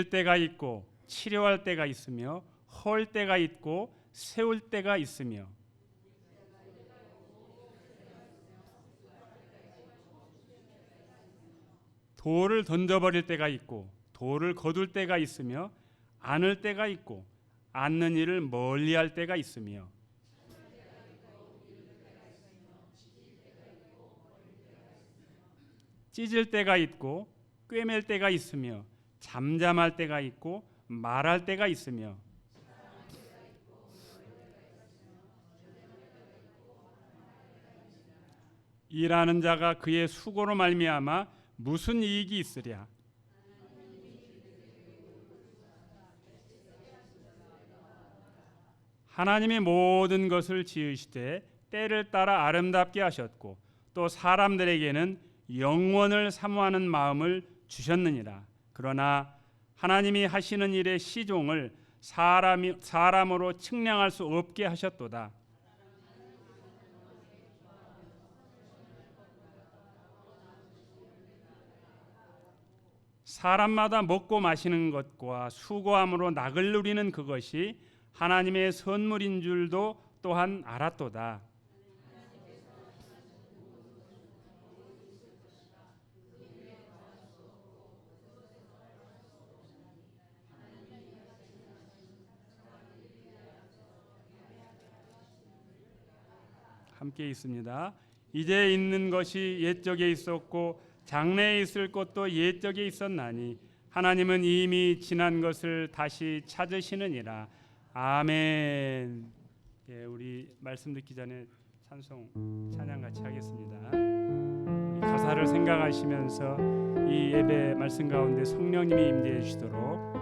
때가 있고 치료할 때가 있으며 헐 때가 있고 세울 때가 있으며 돌을 던져버릴 때가 있고 돌을 거둘 때가 있으며 안을 때가 있고 안는 일을 멀리할 때가 있으며 찢을 때가 있고 꿰맬 때가 있으며 잠잠할 때가 있고 말할 때가 있으며 일하는 자가 그의 수고로 말미암아 무슨 이익이 있으랴. 하나님이 모든 것을 지으시되 때를 따라 아름답게 하셨고 또 사람들에게는 영원을 사모하는 마음을 주셨느니라. 그러나 하나님이 하시는 일의 시종을 사람으로 측량할 수 없게 하셨도다. 사람마다 먹고 마시는 것과 수고함으로 낙을 누리는 그것이 하나님의 선물인 줄도 또한 알았도다. 함께 있습니다. 이제 있는 것이 옛적에 있었고 장래에 있을 것도 옛적에 있었나니 하나님은 이미 지난 것을 다시 찾으시느니라. 아멘. 예, 우리 말씀 듣기 전에 찬양 같이 하겠습니다. 우리 가사를 생각하시면서 이 예배 말씀 가운데 성령님이 임재해 주시도록.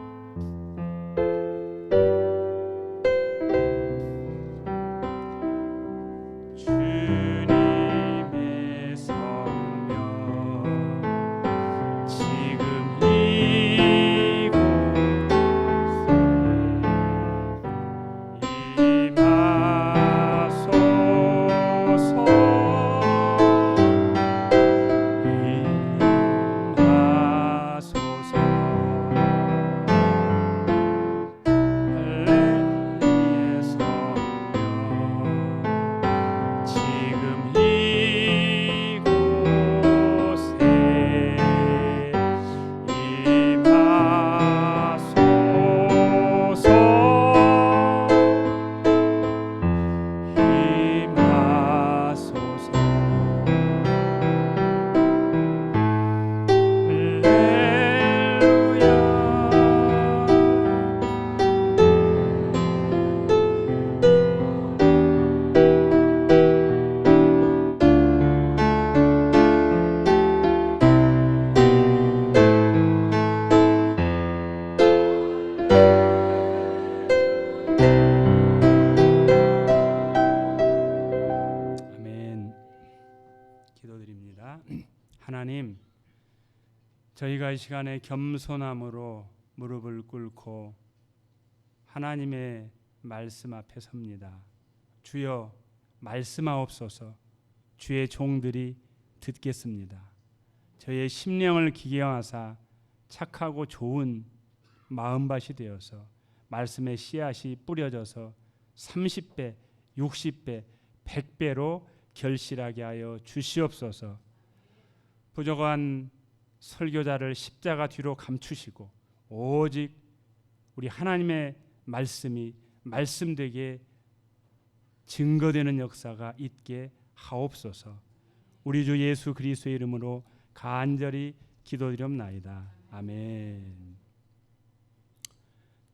하나님, 저희가 이 시간에 겸손함으로 무릎을 꿇고 하나님의 말씀 앞에 섭니다. 주여 말씀하옵소서. 주의 종들이 듣겠습니다. 저희의 심령을 기경하사 착하고 좋은 마음밭이 되어서 말씀의 씨앗이 뿌려져서 30배, 60배, 100배로 결실하게 하여 주시옵소서. 부족한 설교자를 십자가 뒤로 감추시고 오직 우리 하나님의 말씀이 말씀되게 증거되는 역사가 있게 하옵소서. 우리 주 예수 그리스도의 이름으로 간절히 기도드립나이다. 아멘.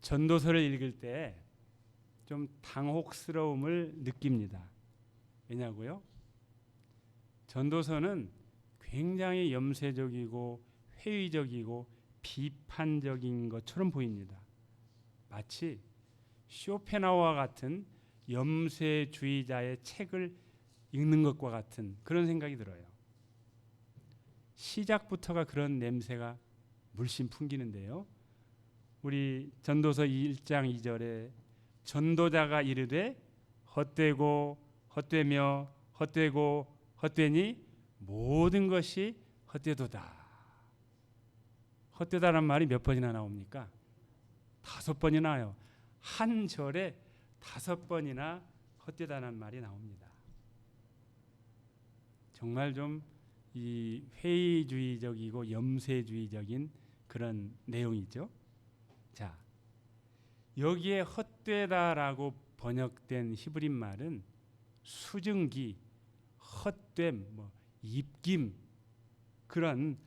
전도서를 읽을 때 좀 당혹스러움을 느낍니다. 왜냐고요? 전도서는 굉장히 염세적이고 회의적이고 비판적인 것처럼 보입니다. 마치 쇼펜하우와 같은 염세주의자의 책을 읽는 것과 같은 그런 생각이 들어요. 시작부터가 그런 냄새가 물씬 풍기는데요. 우리 전도서 1장 2절에 전도자가 이르되 헛되고 헛되며 헛되고 헛되니 모든 것이 헛되도다. 헛되다란 말이 몇 번이나 나옵니까? 5번이나 나와요. 한 절에 5번이나 헛되다는 말이 나옵니다. 정말 좀 이 회의주의적이고 염세주의적인 그런 내용이죠. 자, 여기에 헛되다라고 번역된 히브리 말은 수증기, 헛됨, 입김 그런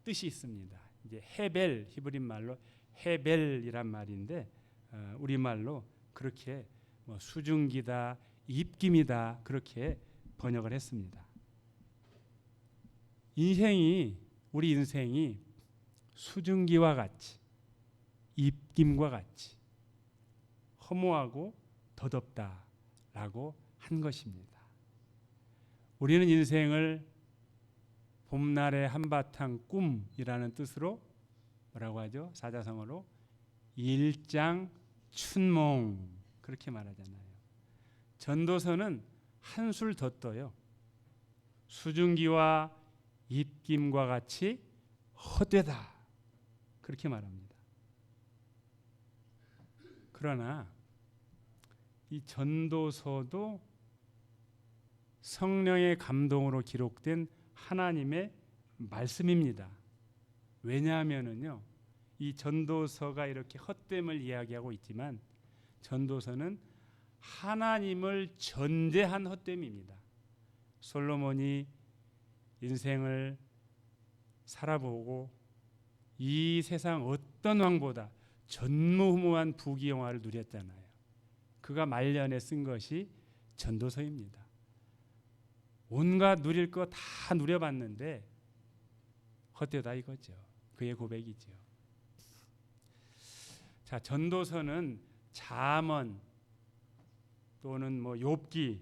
뜻이 있습니다. 이제 헤벨, 히브리 말로 헤벨이란 말인데 우리말로 그렇게 수증기다, 입김이다 그렇게 번역을 했습니다. 우리 인생이 수증기와 같이 입김과 같이 허무하고 덧없다라고 한 것입니다. 우리는 인생을 봄날의 한바탕 꿈이라는 뜻으로 뭐라고 하죠? 사자성어로 일장춘몽 그렇게 말하잖아요. 전도서는 한술 더 떠요. 수증기와 입김과 같이 헛되다 그렇게 말합니다. 그러나 이 전도서도 성령의 감동으로 기록된 하나님의 말씀입니다. 왜냐하면은요, 이 전도서가 이렇게 헛됨을 이야기하고 있지만 전도서는 하나님을 전제한 헛됨입니다. 솔로몬이 인생을 살아보고 이 세상 어떤 왕보다 전무후무한 부귀영화를 누렸잖아요. 그가 말년에 쓴 것이 전도서입니다. 온갖 누릴 거 다 누려봤는데 헛되다 이거죠. 그의 고백이죠. 자, 전도서는 잠언 또는 욥기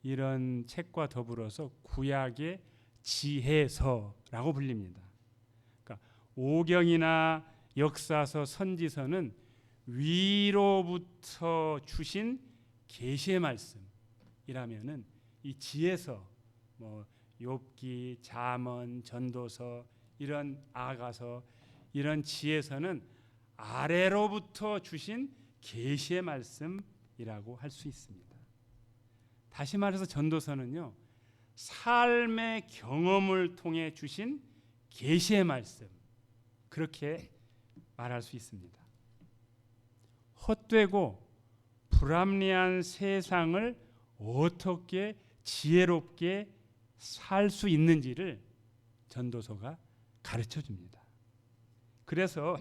이런 책과 더불어서 구약의 지혜서라고 불립니다. 그러니까 오경이나 역사서, 선지서는 위로부터 주신 계시의 말씀이라면은 이 지혜서, 욥기, 잠언, 전도서 이런 아가서 이런 지혜서는 아래로부터 주신 계시의 말씀이라고 할 수 있습니다. 다시 말해서 전도서는요, 삶의 경험을 통해 주신 계시의 말씀 그렇게 말할 수 있습니다. 헛되고 불합리한 세상을 어떻게 지혜롭게 살 수 있는지를 전도서가 가르쳐 줍니다. 그래서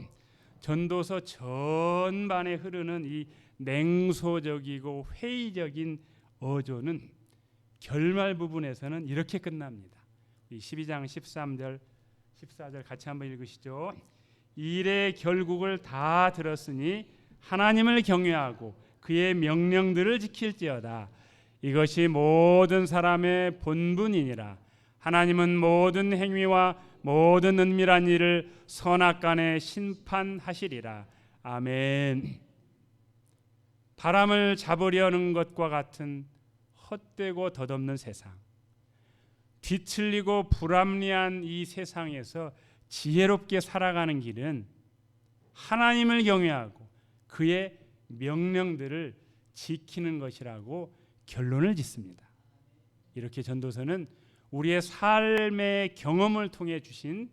전도서 전반에 흐르는 이 냉소적이고 회의적인 어조는 결말 부분에서는 이렇게 끝납니다. 12장 13절 14절 같이 한번 읽으시죠. 일의 결국을 다 들었으니 하나님을 경외하고 그의 명령들을 지킬지어다. 이것이 모든 사람의 본분이니라. 하나님은 모든 행위와 모든 은밀한 일을 선악간에 심판하시리라. 아멘. 바람을 잡으려는 것과 같은 헛되고 덧없는 세상, 뒤틀리고 불합리한 이 세상에서 지혜롭게 살아가는 길은 하나님을 경외하고 그의 명령들을 지키는 것이라고 결론을 짓습니다. 이렇게 전도서는 우리의 삶의 경험을 통해 주신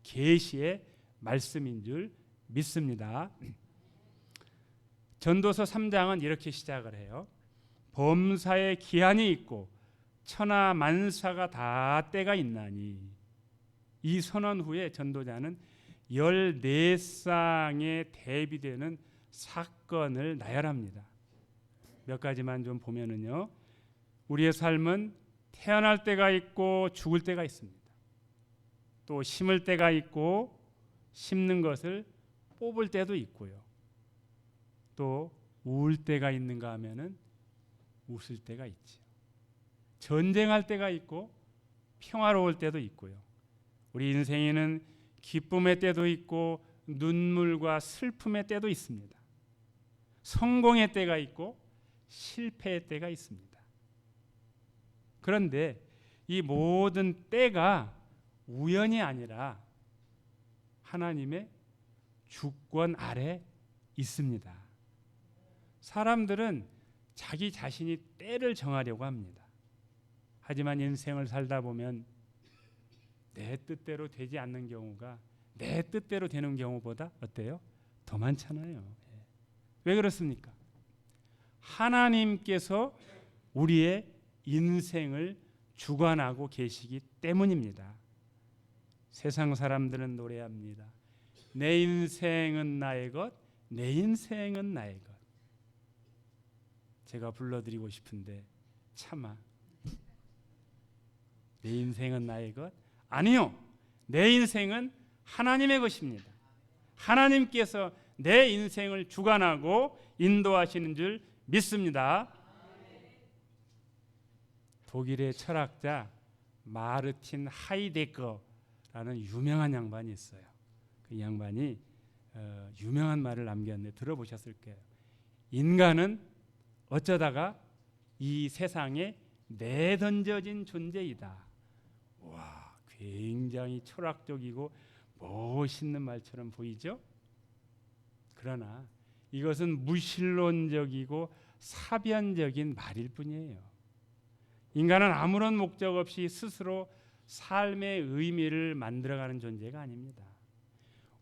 계시의 말씀인 줄 믿습니다. 전도서 3장은 이렇게 시작을 해요. 범사에 기한이 있고 천하 만사가 다 때가 있나니. 이 선언 후에 전도자는 14쌍에 대비되는 사건을 나열합니다. 몇 가지만 좀 보면은요, 우리의 삶은 태어날 때가 있고 죽을 때가 있습니다. 또 심을 때가 있고 심는 것을 뽑을 때도 있고요. 또 울 때가 있는가 하면은 웃을 때가 있지요. 전쟁할 때가 있고 평화로울 때도 있고요. 우리 인생에는 기쁨의 때도 있고 눈물과 슬픔의 때도 있습니다. 성공의 때가 있고 실패의 때가 있습니다. 그런데 이 모든 때가 우연이 아니라 하나님의 주권 아래 있습니다. 사람들은 자기 자신이 때를 정하려고 합니다. 하지만 인생을 살다 보면 내 뜻대로 되지 않는 경우가 내 뜻대로 되는 경우보다 어때요? 더 많잖아요. 왜 그렇습니까? 하나님께서 우리의 인생을 주관하고 계시기 때문입니다. 세상 사람들은 노래합니다. 내 인생은 나의 것, 내 인생은 나의 것. 제가 불러드리고 싶은데 차마 내 인생은 나의 것? 아니요. 내 인생은 하나님의 것입니다. 하나님께서 내 인생을 주관하고 인도하시는 줄 믿습니다. 독일의 철학자 마르틴 하이데거라는 유명한 양반이 있어요. 그 양반이 유명한 말을 남겼는데 들어보셨을 거예요. 인간은 어쩌다가 이 세상에 내던져진 존재이다. 와, 굉장히 철학적이고 멋있는 말처럼 보이죠? 그러나 이것은 무신론적이고 사변적인 말일 뿐이에요. 인간은 아무런 목적 없이 스스로 삶의 의미를 만들어가는 존재가 아닙니다.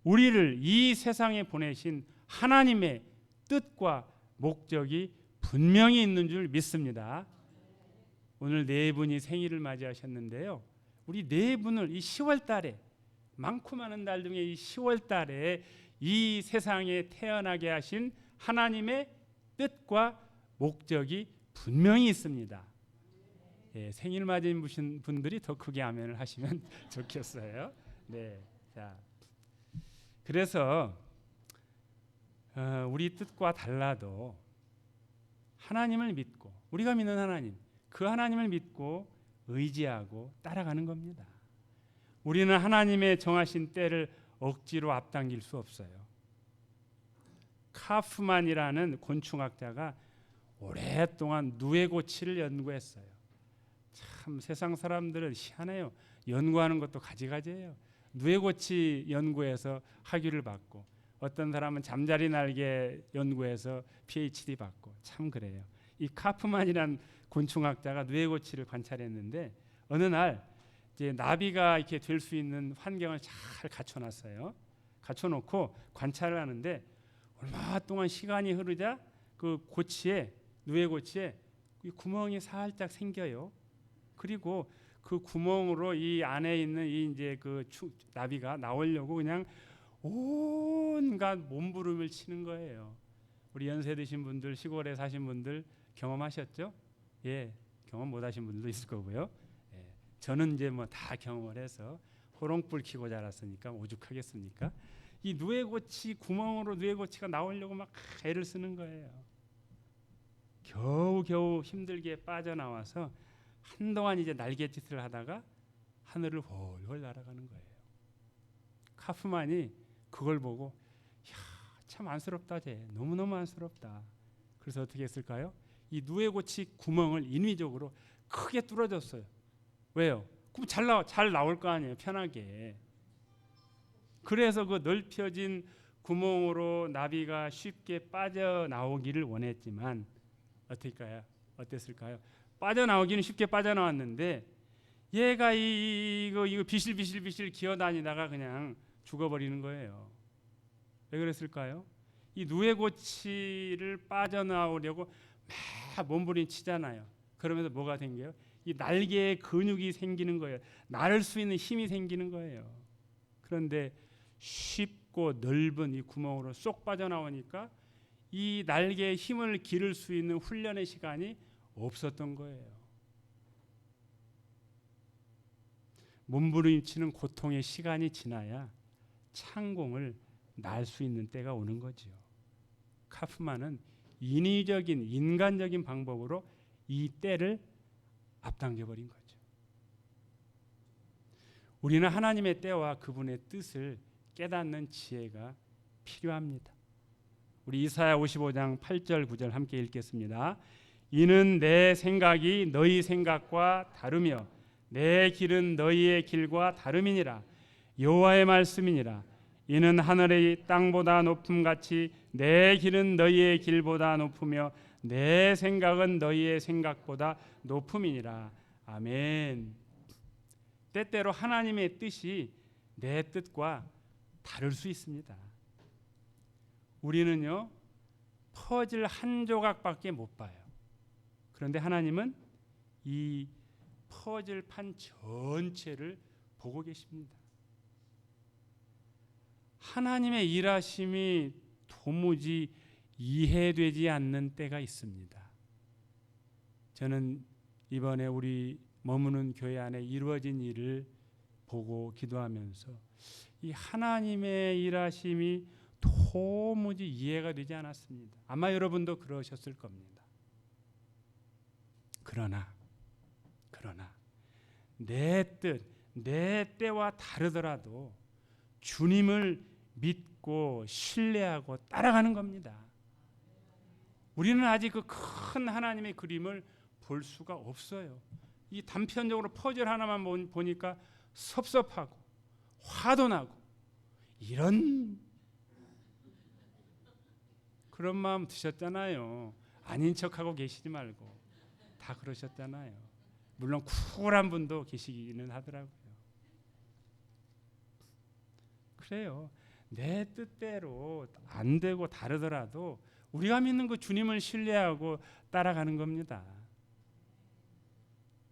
우리를 이 세상에 보내신 하나님의 뜻과 목적이 분명히 있는 줄 믿습니다. 오늘 네 분이 생일을 맞이하셨는데요. 우리 네 분을 이 10월 달에 많고 많은 달 중에 이 10월 달에 이 세상에 태어나게 하신 하나님의 뜻과 목적이 분명히 있습니다. 생일 맞은 분들이 더 크게 아멘을 하시면 좋겠어요. 네, 자, 그래서 우리 뜻과 달라도 하나님을 믿고 우리가 믿는 하나님, 그 하나님을 믿고 의지하고 따라가는 겁니다. 우리는 하나님의 정하신 때를 억지로 앞당길 수 없어요. 카프만이라는 곤충학자가 오랫동안 누에고치를 연구했어요. 참 세상 사람들은 희한해요. 연구하는 것도 가지가지예요. 누에고치 연구해서 학위를 받고 어떤 사람은 잠자리 날개 연구해서 PhD 받고 참 그래요. 이 카프만이라는 곤충학자가 누에고치를 관찰했는데 어느 날 이제 나비가 이렇게 될 수 있는 환경을 잘 갖춰놨어요. 갖춰놓고 관찰을 하는데 얼마 동안 시간이 흐르자 그 고치에 누에고치에 구멍이 살짝 생겨요. 그리고 그 구멍으로 이 안에 있는 이 이제 그 나비가 나오려고 그냥 온갖 몸부림을 치는 거예요. 우리 연세 드신 분들, 시골에 사신 분들 경험하셨죠? 예, 경험 못하신 분들도 있을 거고요. 예, 저는 이제 뭐 다 경험을 해서 호롱불 켜고 자랐으니까 오죽하겠습니까? 이 누에고치 구멍으로 누에고치가 나오려고 막 애를 쓰는 거예요. 겨우겨우 힘들게 빠져나와서 한동안 이제 날갯짓을 하다가 하늘을 훨훨 날아가는 거예요. 카프만이 그걸 보고 참 안쓰럽다 쟤. 너무너무 안쓰럽다. 그래서 어떻게 했을까요? 이 누에고치 구멍을 인위적으로 크게 뚫어줬어요. 왜요? 그럼 잘 나올 거 아니에요. 편하게. 그래서 그 넓혀진 구멍으로 나비가 쉽게 빠져나오기를 원했지만 어땠을까요? 빠져나오기는 쉽게 빠져나왔는데 얘가 이거 비실비실 기어다니다가 그냥 죽어버리는 거예요. 왜 그랬을까요? 이 누에고치를 빠져나오려고 막 몸부림치잖아요. 그러면서 뭐가 생겨요? 이 날개에 근육이 생기는 거예요. 날 수 있는 힘이 생기는 거예요. 그런데 쉽고 넓은 이 구멍으로 쏙 빠져나오니까 이 날개에 힘을 기를 수 있는 훈련의 시간이 없었던 거예요. 몸부림치는 고통의 시간이 지나야 창공을 날 수 있는 때가 오는 거죠. 카프만은 인위적인 인간적인 방법으로 이 때를 앞당겨 버린 거죠. 우리는 하나님의 때와 그분의 뜻을 깨닫는 지혜가 필요합니다. 우리 이사야 55장 8절 9절 함께 읽겠습니다. 이는 내 생각이 너희 생각과 다르며 내 길은 너희의 길과 다름이니라. 여호와의 말씀이니라. 이는 하늘의 땅보다 높음같이 내 길은 너희의 길보다 높으며 내 생각은 너희의 생각보다 높음이니라. 아멘. 때때로 하나님의 뜻이 내 뜻과 다를 수 있습니다. 우리는요, 퍼즐 한 조각밖에 못 봐요. 그런데 하나님은 이 퍼즐판 전체를 보고 계십니다. 하나님의 일하심이 도무지 이해되지 않는 때가 있습니다. 저는 이번에 우리 머무는 교회 안에 이루어진 일을 보고 기도하면서 이 하나님의 일하심이 도무지 이해가 되지 않았습니다. 아마 여러분도 그러셨을 겁니다. 그러나 내 뜻, 내 때와 다르더라도 주님을 믿고 신뢰하고 따라가는 겁니다. 우리는 아직 그 큰 하나님의 그림을 볼 수가 없어요. 이 단편적으로 퍼즐 하나만 보니까 섭섭하고 화도 나고 이런 그런 마음 드셨잖아요. 아닌 척하고 계시지 말고 다 그러셨잖아요. 물론 쿨한 분도 계시기는 하더라고요. 그래요. 내 뜻대로 안 되고 다르더라도 우리가 믿는 그 주님을 신뢰하고 따라가는 겁니다.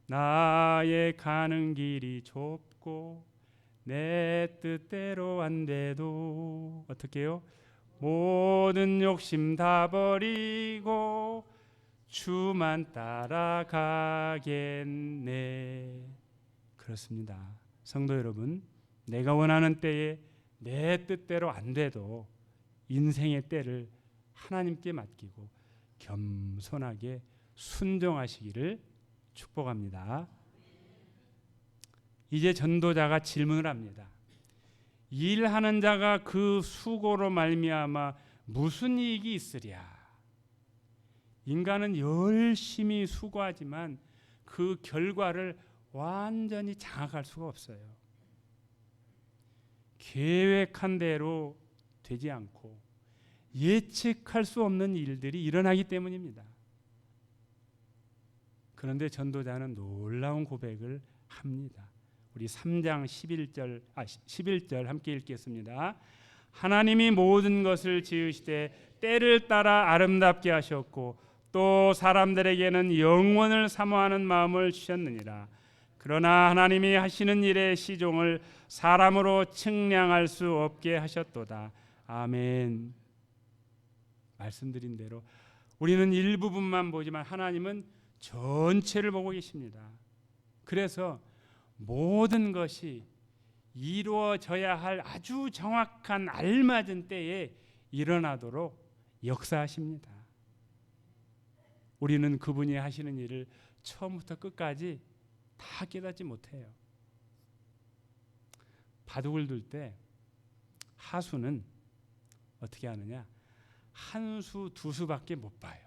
나의 가는 길이 좁고 내 뜻대로 안 돼도 어떻게 해요? 모든 욕심 다 버리고 주만 따라가겠네. 그렇습니다. 성도 여러분, 내가 원하는 때에 내 뜻대로 안 돼도 인생의 때를 하나님께 맡기고 겸손하게 순종하시기를 축복합니다. 이제 전도자가 질문을 합니다. 일하는 자가 그 수고로 말미암아 무슨 이익이 있으랴? 인간은 열심히 수고하지만 그 결과를 완전히 장악할 수가 없어요. 계획한 대로 되지 않고 예측할 수 없는 일들이 일어나기 때문입니다. 그런데 전도자는 놀라운 고백을 합니다. 우리 3장 11절 함께 읽겠습니다. 하나님이 모든 것을 지으시되 때를 따라 아름답게 하셨고 또 사람들에게는 영원을 사모하는 마음을 주셨느니라. 그러나 하나님이 하시는 일의 시종을 사람으로 측량할 수 없게 하셨도다. 아멘. 말씀드린 대로 우리는 일부분만 보지만 하나님은 전체를 보고 계십니다. 그래서 모든 것이 이루어져야 할 아주 정확한 알맞은 때에 일어나도록 역사하십니다. 우리는 그분이 하시는 일을 처음부터 끝까지 다 깨닫지 못해요. 바둑을 둘 때 하수는 어떻게 하느냐? 한 수, 두 수밖에 못 봐요.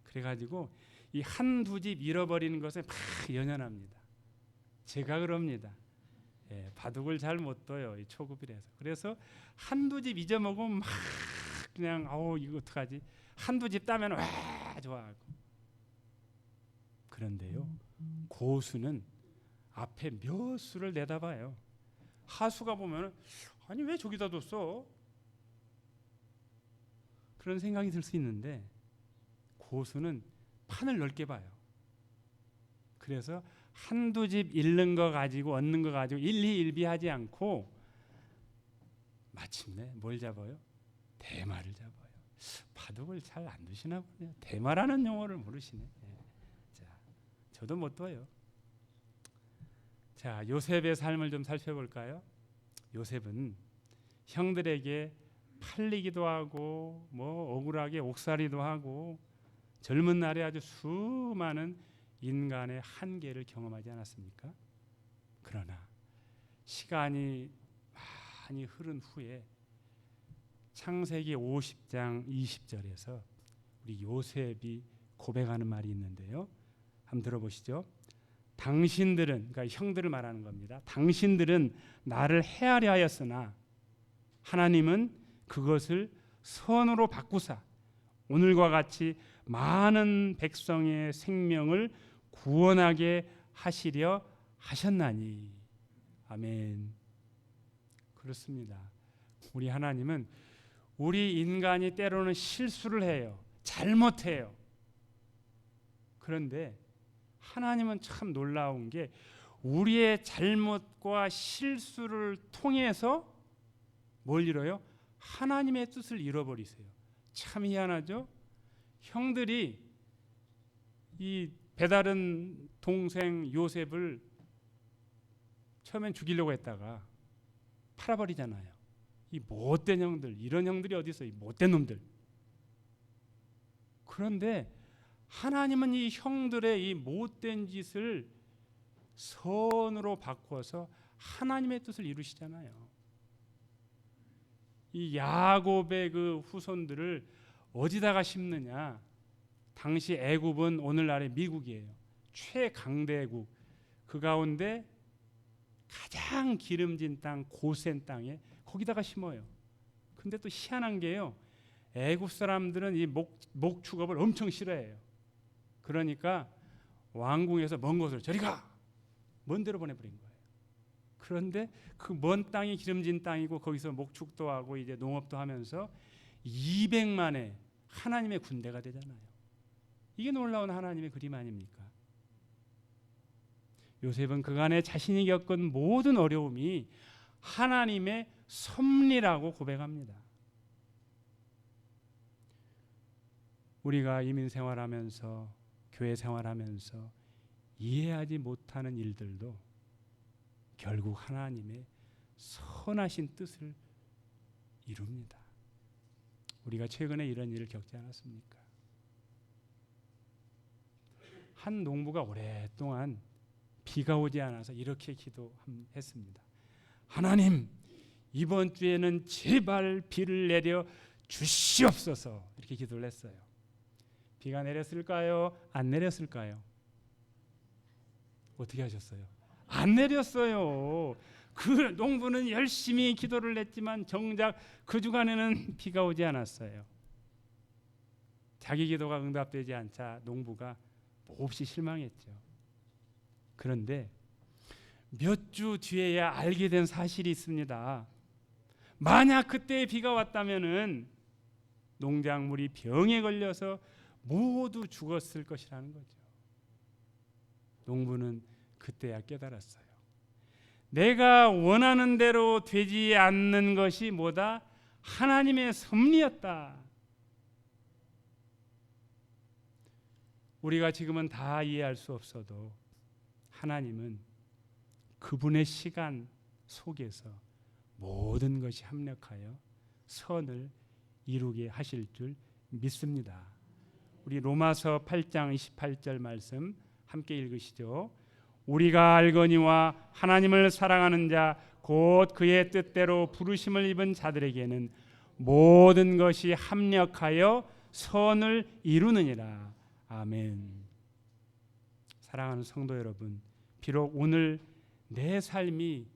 그래가지고 이 한두 집 잃어버리는 것에 막 연연합니다. 제가 그럽니다. 바둑을 잘 못 둬요. 이 초급이라서. 그래서 한두 집 잊어먹으면 막 그냥 이거 어떡하지? 한두 집 따면 와 좋아하고. 그런데요, 고수는 앞에 몇 수를 내다봐요. 하수가 보면 아니 왜 저기다 뒀어? 그런 생각이 들 수 있는데 고수는 판을 넓게 봐요. 그래서 한두 집 잃는 거 가지고 얻는 거 가지고 일희일비하지 않고 마침내 뭘 잡아요? 대마를 잡아요. 바둑을 잘 안 두시나 보네요. 대마라는 용어를 모르시네. 자, 저도 못 둬요. 자, 요셉의 삶을 좀 살펴볼까요? 요셉은 형들에게 팔리기도 하고 억울하게 옥살이도 하고 젊은 날에 아주 수많은 인간의 한계를 경험하지 않았습니까? 그러나 시간이 많이 흐른 후에 창세기 50장 20절에서 우리 요셉이 고백하는 말이 있는데요. 한번 들어보시죠. 당신들은, 그러니까 형들을 말하는 겁니다. 당신들은 나를 헤아려 하였으나 하나님은 그것을 선으로 바꾸사 오늘과 같이 많은 백성의 생명을 구원하게 하시려 하셨나니. 아멘. 그렇습니다. 우리 하나님은 우리 인간이 때로는 실수를 해요. 잘못해요. 그런데 하나님은 참 놀라운 게 우리의 잘못과 실수를 통해서 뭘 이뤄요? 하나님의 뜻을 잃어버리세요. 참 희한하죠? 형들이 이 배다른 동생 요셉을 처음엔 죽이려고 했다가 팔아버리잖아요. 이 못된 형들, 이런 형들이 어디 있어요? 이 못된 놈들. 그런데 하나님은 이 형들의 이 못된 짓을 선으로 바꿔서 하나님의 뜻을 이루시잖아요. 이 야곱의 그 후손들을 어디다가 심느냐? 당시 애굽은 오늘날의 미국이에요. 최강대국. 그 가운데 가장 기름진 땅, 고센 땅에 거기다가 심어요. 근데 또 희한한 게요. 애굽 사람들은 이 목축업을 엄청 싫어해요. 그러니까 왕궁에서 먼 곳으로 저리 가! 먼 데로 보내버린 거예요. 그런데 그 먼 땅이 기름진 땅이고 거기서 목축도 하고 이제 농업도 하면서 200만의 하나님의 군대가 되잖아요. 이게 놀라운 하나님의 그림 아닙니까? 요셉은 그간에 자신이 겪은 모든 어려움이 하나님의 섭리라고 고백합니다. 우리가 이민 생활하면서 교회 생활하면서 이해하지 못하는 일들도 결국 하나님의 선하신 뜻을 이룹니다. 우리가 최근에 이런 일을 겪지 않았습니까? 한 농부가 오랫동안 비가 오지 않아서 이렇게 기도했습니다. 하나님, 이번 주에는 제발 비를 내려 주시옵소서. 이렇게 기도를 했어요. 비가 내렸을까요? 안 내렸을까요? 어떻게 하셨어요? 안 내렸어요. 그 농부는 열심히 기도를 했지만 정작 그 주간에는 비가 오지 않았어요. 자기 기도가 응답되지 않자 농부가 몹시 실망했죠. 그런데 몇 주 뒤에야 알게 된 사실이 있습니다. 만약 그때 비가 왔다면은 농작물이 병에 걸려서 모두 죽었을 것이라는 거죠. 농부는 그때야 깨달았어요. 내가 원하는 대로 되지 않는 것이 뭐다? 하나님의 섭리였다. 우리가 지금은 다 이해할 수 없어도 하나님은 그분의 시간 속에서 모든 것이 합력하여 선을 이루게 하실 줄 믿습니다. 우리 로마서 8장 28절 말씀 함께 읽으시죠. 우리가 알거니와 하나님을 사랑하는 자 곧 그의 뜻대로 부르심을 입은 자들에게는 모든 것이 합력하여 선을 이루느니라. 아멘. 사랑하는 성도 여러분, 비록 오늘 내 삶이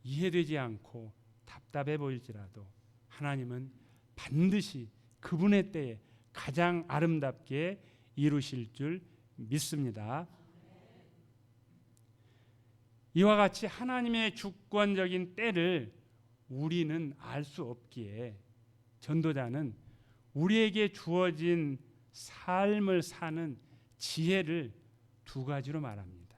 이해되지 않고 답답해 보일지라도 하나님은 반드시 그분의 때에 가장 아름답게 이루실 줄 믿습니다. 이와 같이 하나님의 주권적인 때를 우리는 알 수 없기에 전도자는 우리에게 주어진 삶을 사는 지혜를 두 가지로 말합니다.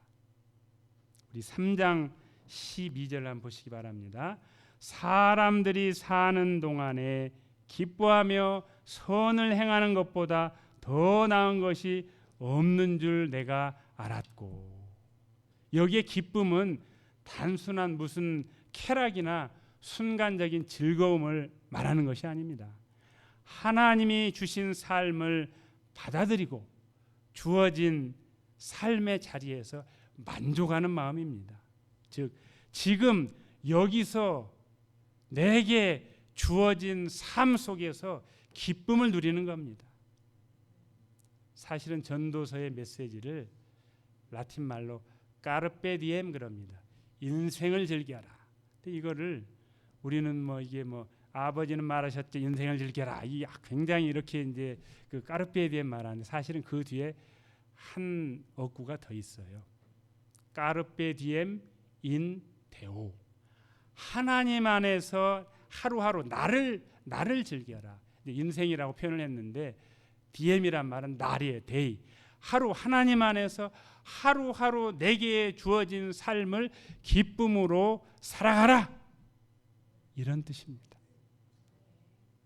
우리 3장 12절 한번 보시기 바랍니다. 사람들이 사는 동안에 기뻐하며 선을 행하는 것보다 더 나은 것이 없는 줄 내가 알았고. 여기에 기쁨은 단순한 무슨 쾌락이나 순간적인 즐거움을 말하는 것이 아닙니다. 하나님이 주신 삶을 받아들이고 주어진 삶의 자리에서 만족하는 마음입니다. 즉 지금 여기서 내게 주어진 삶 속에서 기쁨을 누리는 겁니다. 사실은 전도서의 메시지를 라틴 말로 까르페 디엠 그럽니다. 인생을 즐겨라. 근데 이거를 우리는 이게 아버지는 말하셨죠. 인생을 즐겨라. 이 굉장히 이렇게 이제 그 까르페 디엠 말하는데 사실은 그 뒤에 한 어구가 더 있어요. 까르페 디엠 인 데오. 하나님 안에서 하루하루 나를 즐겨라. 인생이라고 표현을 했는데 디엠이란 말은 날이에요. 데이. 하루 하나님 안에서 하루하루 내게 주어진 삶을 기쁨으로 살아가라. 이런 뜻입니다.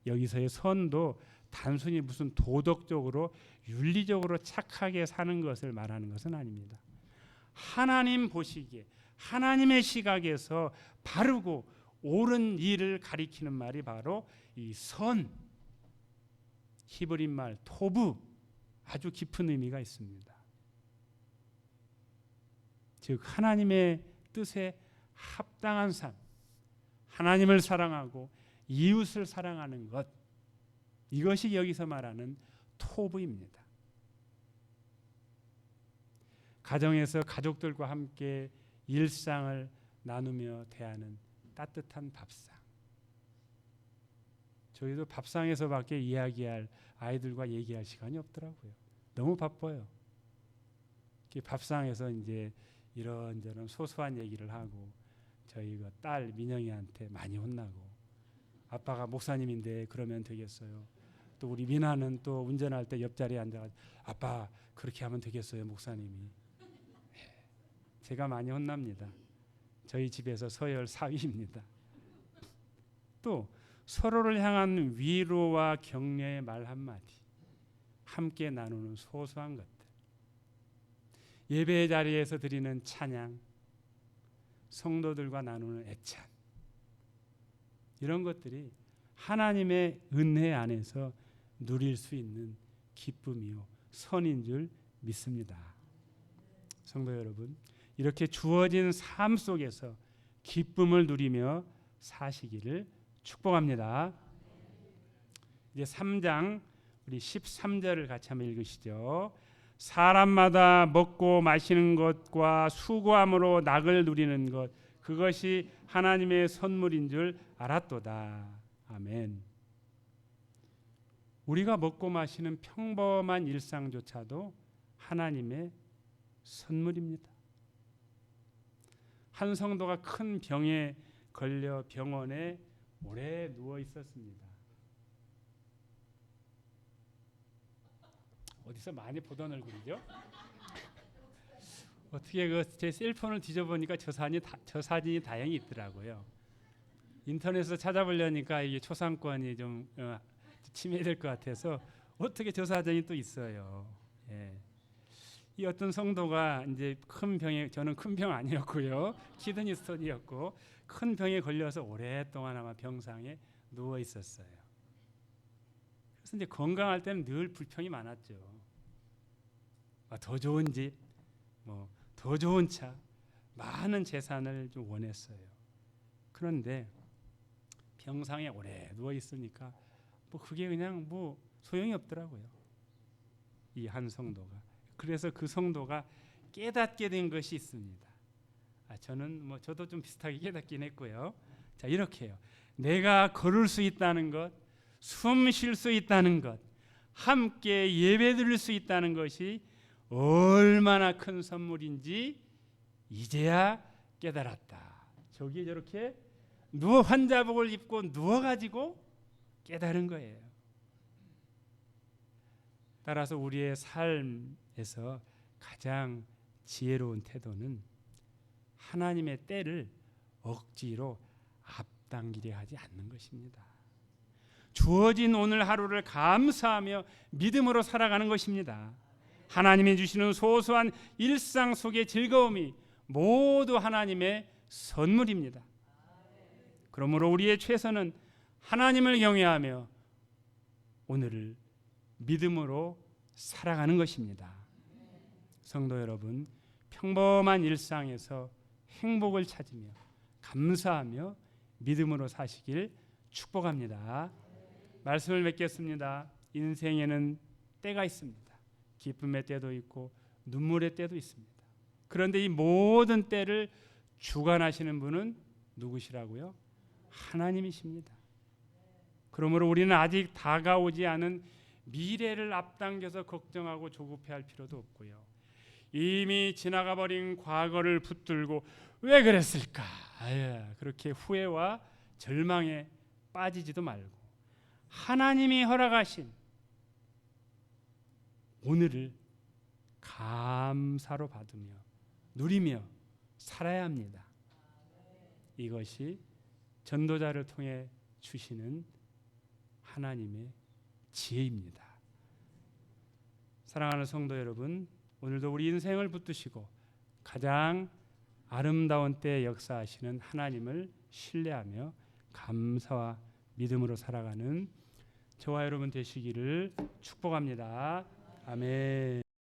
여기서의 선도 단순히 무슨 도덕적으로 윤리적으로 착하게 사는 것을 말하는 것은 아닙니다. 하나님 보시기에 하나님의 시각에서 바르고 옳은 일을 가리키는 말이 바로 이 선, 히브리 말 토부, 아주 깊은 의미가 있습니다. 즉 하나님의 뜻에 합당한 삶, 하나님을 사랑하고 이웃을 사랑하는 것, 이것이 여기서 말하는 토부입니다. 가정에서 가족들과 함께 일상을 나누며 대하는 따뜻한 밥상. 저희도 밥상에서밖에 이야기할 아이들과 얘기할 시간이 없더라고요. 너무 바빠요. 밥상에서 이제 이런저런 소소한 얘기를 하고 저희 그 딸 민영이한테 많이 혼나고 아빠가 목사님인데 그러면 되겠어요. 또 우리 민아는 또 운전할 때 옆자리에 앉아가지고 아빠 그렇게 하면 되겠어요 목사님이. 제가 많이 혼납니다. 저희 집에서 서열 4위입니다. 또 서로를 향한 위로와 격려의 말 한마디, 함께 나누는 소소한 것들, 예배의 자리에서 드리는 찬양, 성도들과 나누는 애찬, 이런 것들이 하나님의 은혜 안에서 누릴 수 있는 기쁨이요 선인 줄 믿습니다. 성도 여러분, 이렇게 주어진 삶 속에서 기쁨을 누리며 사시기를 축복합니다. 이제 3장 우리 13절을 같이 한번 읽으시죠. 사람마다 먹고 마시는 것과 수고함으로 낙을 누리는 것, 그것이 하나님의 선물인 줄 알았도다. 아멘. 우리가 먹고 마시는 평범한 일상조차도 하나님의 선물입니다. 한 성도가 큰 병에 걸려 병원에 오래 누워 있었습니다. 어디서 많이 보던 얼굴이죠? 어떻게 제 셀폰을 뒤져보니까 저 사진이 다행히 있더라고요. 인터넷에서 찾아보려니까 이게 초상권이 좀 침해될 것 같아서 어떻게 저 사진이 또 있어요. 예. 이 어떤 성도가 이제 큰 병에, 저는 큰 병 아니었고요, 키드니 스톤이었고 큰 병에 걸려서 오랫동안 아마 병상에 누워 있었어요. 그래서 이제 건강할 때는 늘 불평이 많았죠. 더 좋은 집, 더 좋은 차, 많은 재산을 좀 원했어요. 그런데 병상에 오래 누워 있으니까 그게 그냥 소용이 없더라고요. 이 한 성도가. 그래서 그 성도가 깨닫게 된 것이 있습니다. 저도 좀 비슷하게 깨닫긴 했고요. 자, 이렇게요. 내가 걸을 수 있다는 것, 숨 쉴 수 있다는 것, 함께 예배드릴 수 있다는 것이 얼마나 큰 선물인지 이제야 깨달았다. 저기 저렇게 환자복을 입고 누워가지고 깨달은 거예요. 따라서 우리의 삶에서 가장 지혜로운 태도는 하나님의 때를 억지로 앞당기려 하지 않는 것입니다. 주어진 오늘 하루를 감사하며 믿음으로 살아가는 것입니다. 하나님이 주시는 소소한 일상 속의 즐거움이 모두 하나님의 선물입니다. 그러므로 우리의 최선은 하나님을 경외하며 오늘을 믿음으로 살아가는 것입니다. 성도 여러분, 평범한 일상에서 행복을 찾으며 감사하며 믿음으로 사시길 축복합니다. 말씀을 맺겠습니다. 인생에는 때가 있습니다. 기쁨의 때도 있고 눈물의 때도 있습니다. 그런데 이 모든 때를 주관하시는 분은 누구시라고요? 하나님이십니다. 그러므로 우리는 아직 다가오지 않은 미래를 앞당겨서 걱정하고 조급해할 필요도 없고요. 이미 지나가 버린 과거를 붙들고 왜 그랬을까? 그렇게 후회와 절망에 빠지지도 말고 하나님이 허락하신 오늘을 감사로 받으며 누리며 살아야 합니다. 이것이 전도자를 통해 주시는 하나님의 지혜입니다. 사랑하는 성도 여러분, 오늘도 우리 인생을 붙드시고 가장 아름다운 때에 역사하시는 하나님을 신뢰하며 감사와 믿음으로 살아가는 저와 여러분 되시기를 축복합니다. 아멘.